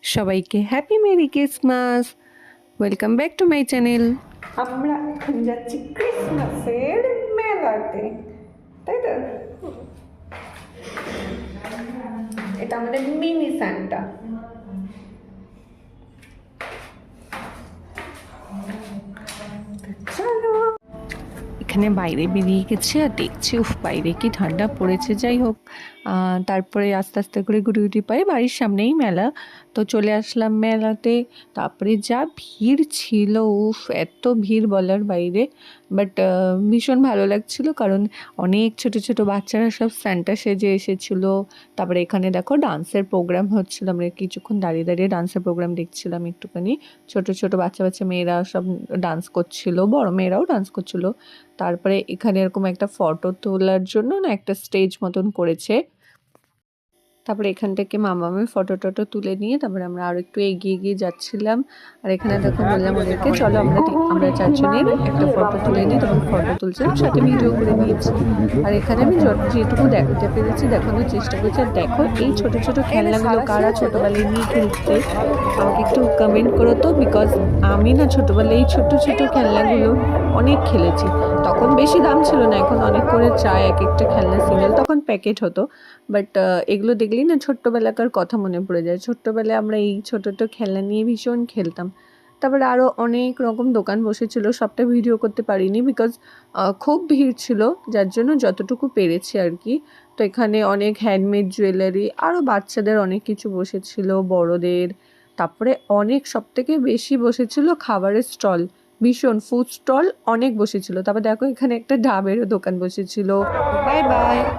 সবাইকে happy merry Christmas. Welcome back to my channel. আমরা এখন যাচ্ছি ক্রিসমাসের মেলাতে, তাই তো? এটা আমাদের মিনি সান্টা। চলো, এখানে বাইরে বেরিয়ে গেছে আর দেখছি উফ বাইরে কি ঠান্ডা পড়েছে। যাই হোক, তারপরে আস্তে আস্তে করে গুটি গুটি পায়ে বাড়ির সামনেই মেলা, তো চলে আসলাম মেলাতে। তারপরে যা ভিড় ছিল, উফ এত ভিড় বলার বাইরে। বাট ভীষণ ভালো লাগছিল, কারণ অনেক ছোট ছোট বাচ্চারা সব স্যান্টা সেজে এসেছিল। তারপরে এখানে দেখো ডান্সের প্রোগ্রাম হচ্ছিল, আমরা কিছুক্ষণ দাঁড়িয়ে দাঁড়িয়ে ডান্সের প্রোগ্রাম দেখছিলাম একটুখানি। ছোট ছোট বাচ্চা বাচ্চা মেয়েরা সব ডান্স করছিল, বড় মেয়েরাও ডান্স করছিল। তারপরে এখানে এরকম একটা ফটো তোলার জন্য না একটা স্টেজ মতন করেছে। তারপরে এখান থেকে মামামের ফটো টটো তুলে নিয়ে তারপরে আমরা আরো একটু এগিয়ে এগিয়ে যাচ্ছিলাম। আর এখানে দেখো বললাম ওদেরকে চলো আমরা চারজনের একটা ফটো তুলে নিই, তখন ফটো তুলছিলাম, সাথে ভিডিও করে নিয়েছি। আর এখানে আমি যেটুকু দেখাতে পেরেছি দেখানোর চেষ্টা করছি। আর দেখো এই ছোট ছোট খেলনাগুলো কারা ছোটবেলায় নিয়ে খেলতে, আমাকে একটু কমেন্ট করো তো, বিকজ আমি না ছোটবেলায় এই ছোট ছোট খেলনাগুলো অনেক খেলেছি। তখন বেশি দাম ছিল না, এখন অনেক করে চায় এক একটা খেলনা সিঙ্গেল, তখন প্যাকেট হতো। বাট এগুলো দেখলেই না ছোট্টবেলাকার কথা মনে পড়ে যায়। ছোট্টবেলায় আমরা এই ছোট ছোট খেলনা নিয়ে ভীষণ খেলতাম। তারপরে আরও অনেক রকম দোকান বসেছিল, সবটা ভিডিও করতে পারিনি বিকজ খুব ভিড় ছিল, যার জন্য যতটুকু পেরেছি আর কি। তো এখানে অনেক হ্যান্ডমেড জুয়েলারি, আরও বাচ্চাদের অনেক কিছু বসেছিল, বড়দের। তারপরে অনেক সবথেকে বেশি বসেছিল খাবারের স্টল, ভীষণ ফুড স্টল অনেক বসেছিল। তারপর দেখো এখানে একটা ডাবেরও দোকান বসেছিল। Bye bye.